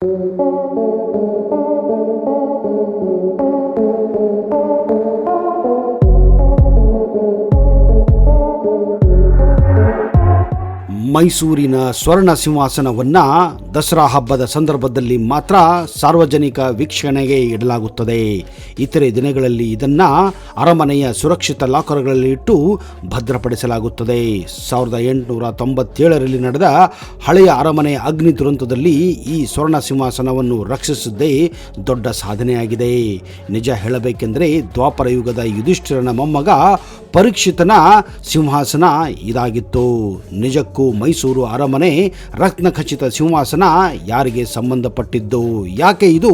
ಮೈಸೂರಿನ ಸ್ವರ್ಣ ಸಿಂಹಾಸನವನ್ನು ದಸರಾ ಹಬ್ಬದ ಸಂದರ್ಭದಲ್ಲಿ ಮಾತ್ರ ಸಾರ್ವಜನಿಕ ವೀಕ್ಷಣೆಗೆ ಇಡಲಾಗುತ್ತದೆ. ಇತರೆ ದಿನಗಳಲ್ಲಿ ಇದನ್ನು ಅರಮನೆಯ ಸುರಕ್ಷಿತ ಲಾಕರ್ಗಳಲ್ಲಿ ಇಟ್ಟು ಭದ್ರಪಡಿಸಲಾಗುತ್ತದೆ. 1897ರಲ್ಲಿ ನಡೆದ ಹಳೆಯ ಅರಮನೆಯ ಅಗ್ನಿ ದುರಂತದಲ್ಲಿ ಈ ಸ್ವರ್ಣ ಸಿಂಹಾಸನವನ್ನು ರಕ್ಷಿಸಿದ್ದೇ ದೊಡ್ಡ ಸಾಧನೆಯಾಗಿದೆ. ನಿಜ ಹೇಳಬೇಕೆಂದರೆ ದ್ವಾಪರ ಯುಗದ ಯುಧಿಷ್ಠಿರನ ಮೊಮ್ಮಗ ಪರೀಕ್ಷಿತನ ಸಿಂಹಾಸನ ಇದಾಗಿತ್ತು. ನಿಜಕ್ಕೂ ಮೈಸೂರು ಅರಮನೆ ರತ್ನಖಚಿತ ಸಿಂಹಾಸನ ಯಾರಿಗೆ ಸಂಬಂಧಪಟ್ಟಿದ್ದು? ಯಾಕೆ ಇದು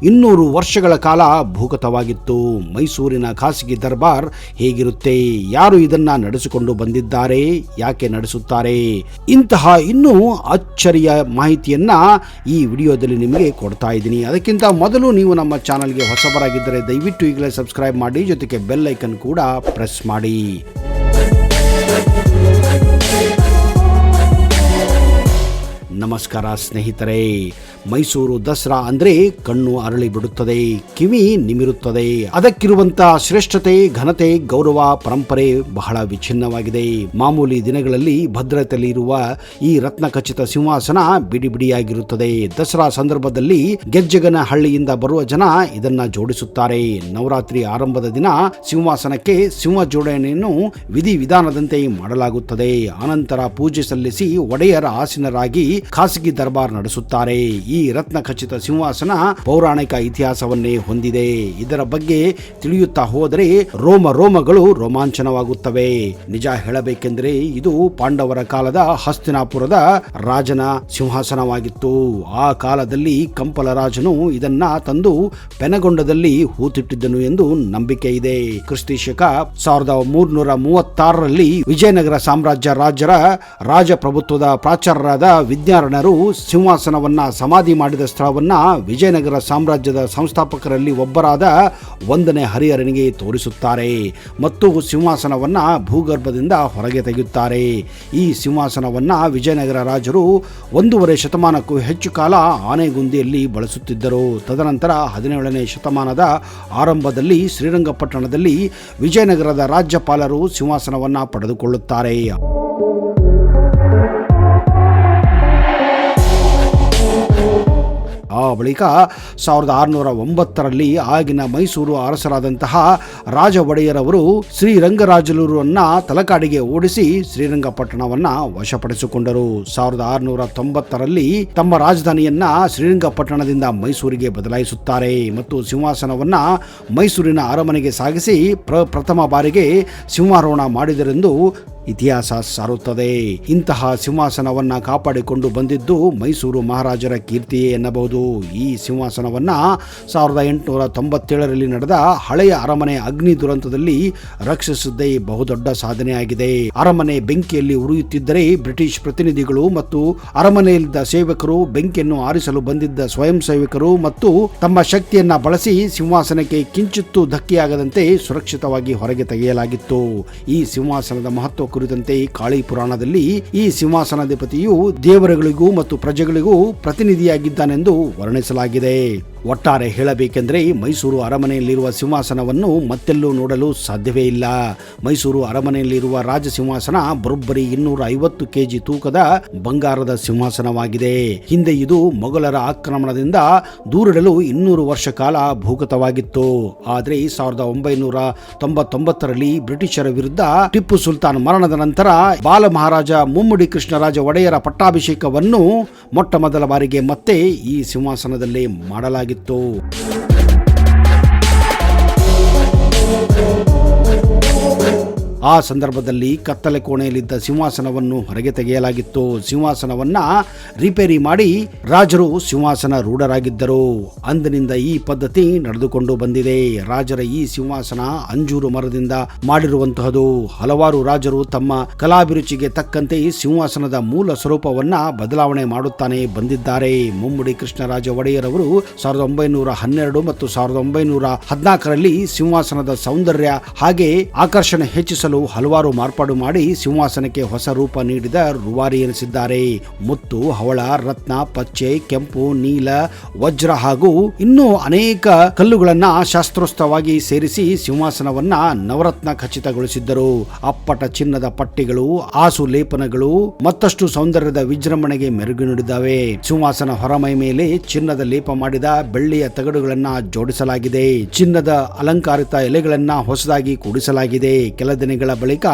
200 ವರ್ಷಗಳ ಕಾಲ ಭೂಗತವಾಗಿತ್ತು? ಮೈಸೂರಿನ ಖಾಸಗಿ ದರ್ಬಾರ್ ಹೇಗಿರುತ್ತೆ? ಯಾರು ಇದನ್ನ ನಡೆಸಿಕೊಂಡು ಬಂದಿದ್ದಾರೆ? ಯಾಕೆ ನಡೆಸುತ್ತಾರೆ? ಇಂತಹ ಇನ್ನೂ ಅಚ್ಚರಿಯ ಮಾಹಿತಿಯನ್ನ ಈ ವಿಡಿಯೋದಲ್ಲಿ ನಿಮಗೆ ಕೊಡ್ತಾ ಇದ್ದೀನಿ. ಅದಕ್ಕಿಂತ ಮೊದಲು ನೀವು ನಮ್ಮ ಚಾನಲ್ಗೆ ಹೊಸಬರಾಗಿದ್ದರೆ ದಯವಿಟ್ಟು ಈಗಲೇ ಸಬ್ಸ್ಕ್ರೈಬ್ ಮಾಡಿ, ಜೊತೆಗೆ ಬೆಲ್ ಐಕನ್ ಕೂಡ ಪ್ರೆಸ್ ಮಾಡಿ. ನಮಸ್ಕಾರ ಸ್ನೇಹಿತರೆ. ಮೈಸೂರು ದಸರಾ ಅಂದರೆ ಕಣ್ಣು ಅರಳಿ ಬಿಡುತ್ತದೆ, ಕಿವಿ ನಿಮಿರುತ್ತದೆ. ಅದಕ್ಕಿರುವಂತ ಶ್ರೇಷ್ಠತೆ, ಘನತೆ, ಗೌರವ, ಪರಂಪರೆ ಬಹಳ ವಿಚ್ಛಿನ್ನವಾಗಿದೆ. ಮಾಮೂಲಿ ದಿನಗಳಲ್ಲಿ ಭದ್ರತೆಯಲ್ಲಿ ಇರುವ ಈ ರತ್ನಖಚಿತ ಸಿಂಹಾಸನ ಬಿಡಿ ಬಿಡಿಯಾಗಿರುತ್ತದೆ. ದಸರಾ ಸಂದರ್ಭದಲ್ಲಿ ಗೆಜ್ಜೆಗನ ಹಳ್ಳಿಯಿಂದ ಬರುವ ಜನ ಇದನ್ನ ಜೋಡಿಸುತ್ತಾರೆ. ನವರಾತ್ರಿ ಆರಂಭದ ದಿನ ಸಿಂಹಾಸನಕ್ಕೆ ಸಿಂಹ ಜೋಡಣೆಯನ್ನು ವಿಧಿವಿಧಾನದಂತೆ ಮಾಡಲಾಗುತ್ತದೆ. ಅನಂತರ ಪೂಜೆ ಸಲ್ಲಿಸಿ ಒಡೆಯರ ಆಸೀನರಾಗಿ ಖಾಸಗಿ ದರ್ಬಾರ್ ನಡೆಸುತ್ತಾರೆ. ಈ ರತ್ನಖಚಿತ ಸಿಂಹಾಸನ ಪೌರಾಣಿಕ ಇತಿಹಾಸವನ್ನೇ ಹೊಂದಿದೆ. ಇದರ ಬಗ್ಗೆ ತಿಳಿಯುತ್ತಾ ಹೋದರೆ ರೋಮಗಳು ರೋಮಾಂಚನವಾಗುತ್ತವೆ. ನಿಜ ಹೇಳಬೇಕೆಂದರೆ ಇದು ಪಾಂಡವರ ಕಾಲದ ಹಸ್ತಿನಾಪುರದ ರಾಜನ ಸಿಂಹಾಸನವಾಗಿತ್ತು. ಆ ಕಾಲದಲ್ಲಿ ಕಂಪಲ ರಾಜನು ಇದನ್ನ ತಂದು ಪೆನಗೊಂಡದಲ್ಲಿ ಹೂತಿಟ್ಟಿದ್ದನು ಎಂದು ನಂಬಿಕೆ ಇದೆ. ಕ್ರಿಸ್ತಿ ಶಕ 1336ರಲ್ಲಿ ವಿಜಯನಗರ ಸಾಮ್ರಾಜ್ಯ ರಾಜಪ್ರಭುತ್ವದ ಪ್ರಾಚಾರ್ಯರಾದ ವಿದ್ಯಾರಣ್ಯರು ಸಿಂಹಾಸನವನ್ನ ಸಮಾಧಿ ಮಾಡಿದ ಸ್ಥಳವನ್ನ ವಿಜಯನಗರ ಸಾಮ್ರಾಜ್ಯದ ಸಂಸ್ಥಾಪಕರಲ್ಲಿ ಒಬ್ಬರಾದ 1ನೇ ಹರಿಹರನಿಗೆ ತೋರಿಸುತ್ತಾರೆ ಮತ್ತು ಸಿಂಹಾಸನವನ್ನ ಭೂಗರ್ಭದಿಂದ ಹೊರಗೆ ತೆಗೆಯುತ್ತಾರೆ. ಈ ಸಿಂಹಾಸನವನ್ನ ವಿಜಯನಗರ ರಾಜರು 1.5 ಶತಮಾನಕ್ಕೂ ಹೆಚ್ಚು ಕಾಲ ಆನೆಗುಂದಿಯಲ್ಲಿ ಬಳಸುತ್ತಿದ್ದರು. ತದನಂತರ 17ನೇ ಶತಮಾನದ ಆರಂಭದಲ್ಲಿ ಶ್ರೀರಂಗಪಟ್ಟಣದಲ್ಲಿ ವಿಜಯನಗರದ ರಾಜ್ಯಪಾಲರು ಸಿಂಹಾಸನವನ್ನ ಪಡೆದುಕೊಳ್ಳುತ್ತಾರೆ. ಆ ಬಳಿಕ 1609ರಲ್ಲಿ ಆಗಿನ ಮೈಸೂರು ಅರಸರಾದಂತಹ ರಾಜ ಒಡೆಯರವರು ಶ್ರೀರಂಗರಾಜಲೂರನ್ನ ತಲಕಾಡಿಗೆ ಓಡಿಸಿ ಶ್ರೀರಂಗಪಟ್ಟಣವನ್ನ ವಶಪಡಿಸಿಕೊಂಡರು. 1690ರಲ್ಲಿ ತಮ್ಮ ರಾಜಧಾನಿಯನ್ನ ಶ್ರೀರಂಗಪಟ್ಟಣದಿಂದ ಮೈಸೂರಿಗೆ ಬದಲಾಯಿಸುತ್ತಾರೆ ಮತ್ತು ಸಿಂಹಾಸನವನ್ನ ಮೈಸೂರಿನ ಅರಮನೆಗೆ ಸಾಗಿಸಿ ಪ್ರಥಮ ಬಾರಿಗೆ ಸಿಂಹಾರೋಹಣ ಮಾಡಿದರೆಂದು ಇತಿಹಾಸ ಸಾರುತ್ತದೆ. ಇಂತಹ ಸಿಂಹಾಸನವನ್ನ ಕಾಪಾಡಿಕೊಂಡು ಬಂದಿದ್ದು ಮೈಸೂರು ಮಹಾರಾಜರ ಕೀರ್ತಿಯೇ ಎನ್ನಬಹುದು. ಈ ಸಿಂಹಾಸನವನ್ನ 1897ರಲ್ಲಿ ನಡೆದ ಹಳೆಯ ಅರಮನೆ ಅಗ್ನಿ ದುರಂತದಲ್ಲಿ ರಕ್ಷಿಸಿದ್ದೇ ಬಹುದೊಡ್ಡ ಸಾಧನೆಯಾಗಿದೆ. ಅರಮನೆ ಬೆಂಕಿಯಲ್ಲಿ ಉರಿಯುತ್ತಿದ್ದರೆ ಬ್ರಿಟಿಷ್ ಪ್ರತಿನಿಧಿಗಳು ಮತ್ತು ಅರಮನೆಯಲ್ಲಿದ್ದ ಸೇವಕರು, ಬೆಂಕಿಯನ್ನು ಆರಿಸಲು ಬಂದಿದ್ದ ಸ್ವಯಂ ಸೇವಕರು ಮತ್ತು ತಮ್ಮ ಶಕ್ತಿಯನ್ನ ಬಳಸಿ ಸಿಂಹಾಸನಕ್ಕೆ ಕಿಂಚಿತ್ತೂ ಧಕ್ಕೆಯಾಗದಂತೆ ಸುರಕ್ಷಿತವಾಗಿ ಹೊರಗೆ ತೆಗೆಯಲಾಗಿತ್ತು. ಈ ಸಿಂಹಾಸನದ ಮಹತ್ವ ಕುರಿತಂತೆ ಕಾಳಿ ಪುರಾಣದಲ್ಲಿ ಈ ಸಿಂಹಾಸನಾಧಿಪತಿಯು ದೇವರುಗಳಿಗೂ ಮತ್ತು ಪ್ರಜೆಗಳಿಗೂ ಪ್ರತಿನಿಧಿಯಾಗಿದ್ದಾನೆಂದು ವರ್ಣಿಸಲಾಗಿದೆ. ಒಟ್ಟಾರೆ ಹೇಳಬೇಕೆಂದರೆ ಮೈಸೂರು ಅರಮನೆಯಲ್ಲಿರುವ ಸಿಂಹಾಸನವನ್ನು ಮತ್ತೆಲ್ಲೂ ನೋಡಲು ಸಾಧ್ಯವೇ ಇಲ್ಲ. ಮೈಸೂರು ಅರಮನೆಯಲ್ಲಿರುವ ರಾಜ ಸಿಂಹಾಸನ ಬರೋಬ್ಬರಿ 250 kg ತೂಕದ ಬಂಗಾರದ ಸಿಂಹಾಸನವಾಗಿದೆ. ಹಿಂದೆ ಇದು ಮೊಘಲರ ಆಕ್ರಮಣದಿಂದ ದೂರಿಡಲು 200 ವರ್ಷ ಕಾಲ ಭೂಗತವಾಗಿತ್ತು. ಆದರೆ 1999ರಲ್ಲಿ ಬ್ರಿಟಿಷರ ವಿರುದ್ಧ ಟಿಪ್ಪು ಸುಲ್ತಾನ್ ಮರಣದ ನಂತರ ಬಾಲ ಮಹಾರಾಜ ಮುಮ್ಮಡಿ ಕೃಷ್ಣರಾಜ ಒಡೆಯರ ಪಟ್ಟಾಭಿಷೇಕವನ್ನು ಮೊಟ್ಟ ಮೊದಲ ಬಾರಿಗೆ ಮತ್ತೆ ಈ ಸಿಂಹಾಸನದಲ್ಲೇ ಮಾಡಲಾಗಿತ್ತು. ಆ ಸಂದರ್ಭದಲ್ಲಿ ಕತ್ತಲೆ ಕೋಣೆಯಲ್ಲಿದ್ದ ಸಿಂಹಾಸನವನ್ನು ಹೊರಗೆ ತೆಗೆಯಲಾಗಿತ್ತು. ಸಿಂಹಾಸನವನ್ನ ರಿಪೇರಿ ಮಾಡಿ ರಾಜರು ಸಿಂಹಾಸನ ರೂಢರಾಗಿದ್ದರು. ಅಂದಿನಿಂದ ಈ ಪದ್ಧತಿ ನಡೆದುಕೊಂಡು ಬಂದಿದೆ. ರಾಜರ ಈ ಸಿಂಹಾಸನ ಅಂಜೂರು ಮರದಿಂದ ಮಾಡಿರುವಂತಹದು. ಹಲವಾರು ರಾಜರು ತಮ್ಮ ಕಲಾಭಿರುಚಿಗೆ ತಕ್ಕಂತೆ ಸಿಂಹಾಸನದ ಮೂಲ ಸ್ವರೂಪವನ್ನ ಬದಲಾವಣೆ ಮಾಡುತ್ತಾನೆ ಬಂದಿದ್ದಾರೆ. ಮುಮ್ಮಡಿ ಕೃಷ್ಣರಾಜ ಒಡೆಯರವರು 1912 ಮತ್ತು 1914ರಲ್ಲಿ ಸಿಂಹಾಸನದ ಸೌಂದರ್ಯ ಹಾಗೆ ಆಕರ್ಷಣೆ ಹೆಚ್ಚಿಸಲು ಸುತ್ತಲೂ ಹಲವಾರು ಮಾರ್ಪಾಡು ಮಾಡಿ ಸಿಂಹಾಸನಕ್ಕೆ ಹೊಸ ರೂಪ ನೀಡಿದ ರೂವಾರಿ ಎನಿಸಿದ್ದಾರೆ. ಮುತ್ತು, ಹವಳ, ರತ್ನ, ಪಚ್ಚೆ, ಕೆಂಪು, ನೀಲ, ವಜ್ರ ಹಾಗೂ ಇನ್ನೂ ಅನೇಕ ಕಲ್ಲುಗಳನ್ನ ಶಾಸ್ತ್ರೋಕ್ತವಾಗಿ ಸೇರಿಸಿ ಸಿಂಹಾಸನವನ್ನ ನವರತ್ನ ಖಚಿತಗೊಳಿಸಿದ್ದರು. ಅಪ್ಪಟ ಚಿನ್ನದ ಪಟ್ಟಿಗಳು, ಆಸು ಲೇಪನಗಳು ಮತ್ತಷ್ಟು ಸೌಂದರ್ಯದ ವಿಜೃಂಭಣೆಗೆ ಮೆರುಗು ನೀಡಿದ್ದಾವೆ. ಸಿಂಹಾಸನ ಹೊರಮೈ ಮೇಲೆ ಚಿನ್ನದ ಲೇಪ ಮಾಡಿದ ಬೆಳ್ಳಿಯ ತಗಡುಗಳನ್ನ ಜೋಡಿಸಲಾಗಿದೆ. ಚಿನ್ನದ ಅಲಂಕಾರಿತ ಎಲೆಗಳನ್ನ ಹೊಸದಾಗಿ ಕೂಡಿಸಲಾಗಿದೆ. ಕೆಲ ದಿನಗಳ ಬಳಿಕ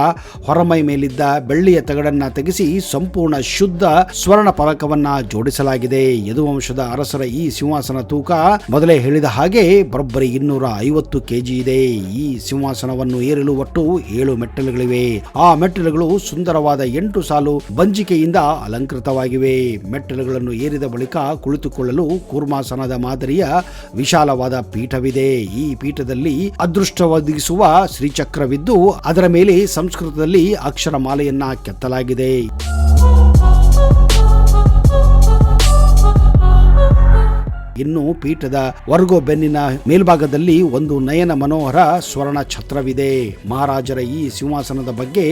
ಹೊರಮೈ ಮೇಲಿದ್ದ ಬೆಳ್ಳಿಯ ತಗಡನ್ನ ತೆಗೆಸಿ ಸಂಪೂರ್ಣ ಶುದ್ಧ ಸ್ವರ್ಣ ಫಲಕವನ್ನ ಜೋಡಿಸಲಾಗಿದೆ. ಯದುವಂಶದ ಅರಸರ ಈ ಸಿಂಹಾಸನ ತೂಕ ಮೊದಲೇ ಹೇಳಿದ ಹಾಗೆ ಬರೋಬ್ಬರಿ 250 kg ಇದೆ. ಈ ಸಿಂಹಾಸನವನ್ನು ಏರಲು ಒಟ್ಟು 7 ಮೆಟ್ಟಿಲುಗಳಿವೆ. ಆ ಮೆಟ್ಟಿಲುಗಳು ಸುಂದರವಾದ 8 ಸಾಲು ಬಂಜಿಕೆಯಿಂದ ಅಲಂಕೃತವಾಗಿವೆ. ಮೆಟ್ಟಿಲುಗಳನ್ನು ಏರಿದ ಬಳಿಕ ಕುಳಿತುಕೊಳ್ಳಲು ಕೂರ್ಮಾಸನದ ಮಾದರಿಯ ವಿಶಾಲವಾದ ಪೀಠವಿದೆ. ಈ ಪೀಠದಲ್ಲಿ ಅದೃಷ್ಟ ಒದಗಿಸುವ ಶ್ರೀಚಕ್ರವಿದ್ದು ಅದರ ಮೇಲೆ ಸಂಸ್ಕೃತದಲ್ಲಿ ಅಕ್ಷರಮಾಲೆಯನ್ನ ಕೆತ್ತಲಾಗಿದೆ. ಇನ್ನು ಪೀಠದ ವರ್ಗೋ ಬೆನ್ನಿನ ಮೇಲ್ಭಾಗದಲ್ಲಿ ಒಂದು ನಯನ ಮನೋಹರ ಸ್ವರ್ಣ ಛತ್ರವಿದೆ. ಮಹಾರಾಜರ ಈ ಸಿಂಹಾಸನದ ಬಗ್ಗೆ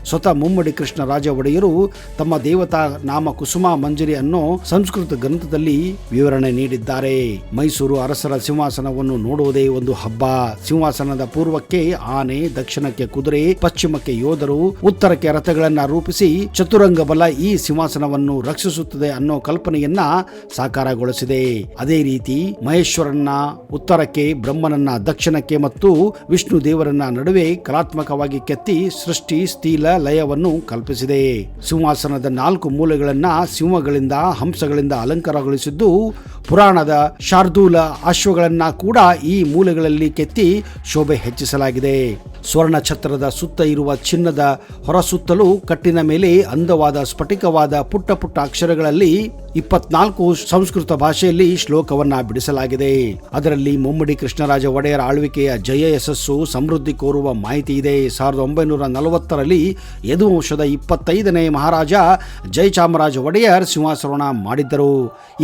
ಸ್ವತಃ ಮುಮ್ಮಡಿ ಕೃಷ್ಣರಾಜ ಒಡೆಯರು ತಮ್ಮ ದೇವತಾ ನಾಮ ಕುಸುಮ ಮಂಜರಿ ಅನ್ನೋ ಸಂಸ್ಕೃತ ಗ್ರಂಥದಲ್ಲಿ ವಿವರಣೆ ನೀಡಿದ್ದಾರೆ. ಮೈಸೂರು ಅರಸರ ಸಿಂಹಾಸನವನ್ನು ನೋಡುವುದೇ ಒಂದು ಹಬ್ಬ. ಸಿಂಹಾಸನದ ಪೂರ್ವಕ್ಕೆ ಆನೆ, ದಕ್ಷಿಣಕ್ಕೆ ಕುದುರೆ, ಪಶ್ಚಿಮಕ್ಕೆ ಯೋಧರು, ಉತ್ತರಕ್ಕೆ ರಥಗಳನ್ನ ರೂಪಿಸಿ ಚತುರಂಗ ಬಲ ಈ ಸಿಂಹಾಸನವನ್ನು ರಕ್ಷಿಸುತ್ತದೆ ಅನ್ನೋ ಕಲ್ಪನೆಯನ್ನ ಸಾಕಾರಗೊಳಿಸಿದೆ. ಅದೇ ರೀತಿ ಮಹೇಶ್ವರನ್ನ ಉತ್ತರಕ್ಕೆ, ಬ್ರಹ್ಮನನ್ನ ದಕ್ಷಿಣಕ್ಕೆ ಮತ್ತು ವಿಷ್ಣು ದೇವರನ್ನ ನಡುವೆ ಕಲಾತ್ಮಕವಾಗಿ ಕೆತ್ತಿ ಸೃಷ್ಟಿ, ಸ್ಥಿಲ, ಲಯವನ್ನು ಕಲ್ಪಿಸಿದೆ. ಸಿಂಹಾಸನದ 4 ಮೂಲೆಗಳನ್ನ ಸಿಂಹಗಳಿಂದ, ಹಂಸಗಳಿಂದ ಅಲಂಕಾರಗೊಳಿಸಿದ್ದು, ಪುರಾಣದ ಶಾರ್ದೂಲ ಅಶ್ವಗಳನ್ನ ಕೂಡ ಈ ಮೂಲೆಗಳಲ್ಲಿ ಕೆತ್ತಿ ಶೋಭೆ ಹೆಚ್ಚಿಸಲಾಗಿದೆ. ಸ್ವರ್ಣ ಛತ್ರದ ಸುತ್ತ ಇರುವ ಚಿನ್ನದ ಹೊರಸುತ್ತಲೂ ಕಟ್ಟಿನ ಮೇಲೆ ಅಂದವಾದ ಸ್ಫಟಿಕವಾದ ಪುಟ್ಟ ಪುಟ್ಟ ಅಕ್ಷರಗಳಲ್ಲಿ 24 ಸಂಸ್ಕೃತ ಭಾಷೆಯಲ್ಲಿ ಶ್ಲೋಕವನ್ನ ಬಿಡಿಸಲಾಗಿದೆ. ಅದರಲ್ಲಿ ಮುಮ್ಮಡಿ ಕೃಷ್ಣರಾಜ ಒಡೆಯರ ಆಳ್ವಿಕೆಯ ಜಯ, ಯಶಸ್ಸು, ಸಮೃದ್ಧಿ ಕೋರುವ ಮಾಹಿತಿ ಇದೆ. 1940ರಲ್ಲಿ ಯದುವಂಶದ 25ನೇ ಮಹಾರಾಜ ಜಯಚಾಮರಾಜ ಒಡೆಯರ್ ಸಿಂಹಾಸನ ಮಾಡಿದ್ದರು.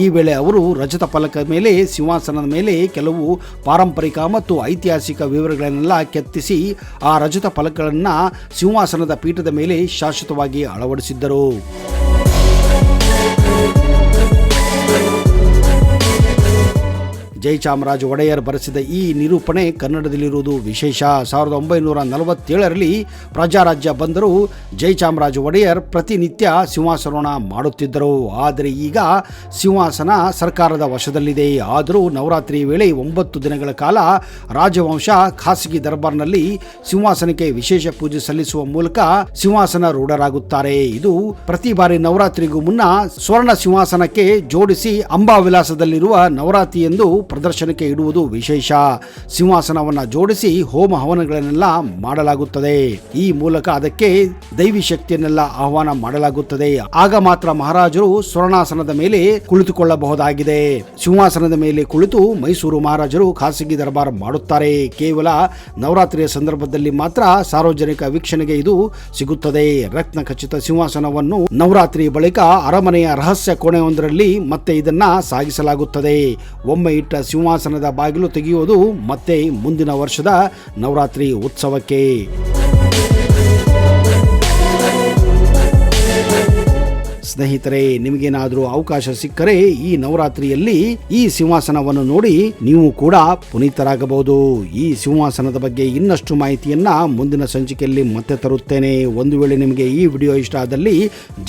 ಈ ವೇಳೆ ಅವರು ರಜತ ಫಲಕದ ಮೇಲೆ ಸಿಂಹಾಸನದ ಮೇಲೆ ಕೆಲವು ಪಾರಂಪರಿಕ ಮತ್ತು ಐತಿಹಾಸಿಕ ವಿವರಗಳನ್ನೆಲ್ಲ ಕೆತ್ತಿಸಿ ಆ ರಜತ ಫಲಕಗಳನ್ನು ಸಿಂಹಾಸನದ ಪೀಠದ ಮೇಲೆ ಶಾಶ್ವತವಾಗಿ ಅಳವಡಿಸಿದ್ದರು. ಜಯಚಾಮರಾಜ ಒಡೆಯರ್ ಬರೆಸಿದ ಈ ನಿರೂಪಣೆ ಕನ್ನಡದಲ್ಲಿರುವುದು ವಿಶೇಷ. 1947ರಲ್ಲಿ ಪ್ರಜಾರಾಜ್ಯ ಬಂದರೂ ಜಯಚಾಮರಾಜ ಒಡೆಯರ್ ಪ್ರತಿನಿತ್ಯ ಸಿಂಹಾಸನ ಮಾಡುತ್ತಿದ್ದರು. ಆದರೆ ಈಗ ಸಿಂಹಾಸನ ಸರ್ಕಾರದ ವಶದಲ್ಲಿದೆ. ಆದರೂ ನವರಾತ್ರಿ ವೇಳೆ 9 ದಿನಗಳ ಕಾಲ ರಾಜವಂಶ ಖಾಸಗಿ ದರ್ಬಾರ್ನಲ್ಲಿ ಸಿಂಹಾಸನಕ್ಕೆ ವಿಶೇಷ ಪೂಜೆ ಸಲ್ಲಿಸುವ ಮೂಲಕ ಸಿಂಹಾಸನ ರೂಢರಾಗುತ್ತಾರೆ. ಇದು ಪ್ರತಿ ಬಾರಿ ನವರಾತ್ರಿಗೂ ಮುನ್ನ ಸ್ವರ್ಣ ಸಿಂಹಾಸನಕ್ಕೆ ಜೋಡಿಸಿ ಅಂಬಾವಿಲಾಸದಲ್ಲಿರುವ ನವರಾತ್ರಿ ಎಂದು ಪ್ರದರ್ಶನಕ್ಕೆ ಇಡುವುದು ವಿಶೇಷ. ಸಿಂಹಾಸನವನ್ನ ಜೋಡಿಸಿ ಹೋಮ ಹವನಗಳನ್ನೆಲ್ಲ ಮಾಡಲಾಗುತ್ತದೆ. ಈ ಮೂಲಕ ಅದಕ್ಕೆ ದೈವಿ ಶಕ್ತಿಯನ್ನೆಲ್ಲ ಆಹ್ವಾನ ಮಾಡಲಾಗುತ್ತದೆ. ಆಗ ಮಾತ್ರ ಮಹಾರಾಜರು ಸ್ವರ್ಣಾಸನದ ಮೇಲೆ ಕುಳಿತುಕೊಳ್ಳಬಹುದಾಗಿದೆ. ಸಿಂಹಾಸನದ ಮೇಲೆ ಕುಳಿತು ಮೈಸೂರು ಮಹಾರಾಜರು ಖಾಸಗಿ ದರ್ಬಾರ್ ಮಾಡುತ್ತಾರೆ. ಕೇವಲ ನವರಾತ್ರಿಯ ಸಂದರ್ಭದಲ್ಲಿ ಮಾತ್ರ ಸಾರ್ವಜನಿಕ ವೀಕ್ಷಣೆಗೆ ಇದು ಸಿಗುತ್ತದೆ. ರತ್ನ ಖಚಿತ ಸಿಂಹಾಸನವನ್ನು ನವರಾತ್ರಿ ಬಳಿಕ ಅರಮನೆಯ ರಹಸ್ಯ ಕೋಣೆಯೊಂದರಲ್ಲಿ ಮತ್ತೆ ಇದನ್ನ ಸಾಗಿಸಲಾಗುತ್ತದೆ. ಒಮ್ಮೆ ಇಟ್ಟ ಸಿಂಹಾಸನದ ಬಾಗಿಲು ತೆಗೆಯುವುದು ಮತ್ತೆ ಮುಂದಿನ ವರ್ಷದ ನವರಾತ್ರಿ ಉತ್ಸವಕ್ಕೆ. ಸ್ನೇಹಿತರೆ, ನಿಮಗೇನಾದರೂ ಅವಕಾಶ ಸಿಕ್ಕರೆ ಈ ನವರಾತ್ರಿಯಲ್ಲಿ ಈ ಸಿಂಹಾಸನವನ್ನು ನೋಡಿ ನೀವು ಕೂಡ ಪುನೀತರಾಗಬಹುದು. ಈ ಸಿಂಹಾಸನದ ಬಗ್ಗೆ ಇನ್ನಷ್ಟು ಮಾಹಿತಿಯನ್ನ ಮುಂದಿನ ಸಂಚಿಕೆಯಲ್ಲಿ ಮತ್ತೆ ತರುತ್ತೇನೆ. ಒಂದು ವೇಳೆ ನಿಮಗೆ ಈ ವಿಡಿಯೋ ಇಷ್ಟ ಆದಲ್ಲಿ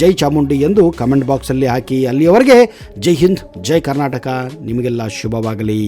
ಜೈ ಚಾಮುಂಡಿ ಎಂದು ಕಮೆಂಟ್ ಬಾಕ್ಸ್ ಅಲ್ಲಿ ಹಾಕಿ. ಅಲ್ಲಿಯವರೆಗೆ ಜೈ ಹಿಂದ್, ಜೈ ಕರ್ನಾಟಕ. ನಿಮಗೆಲ್ಲ ಶುಭವಾಗಲಿ.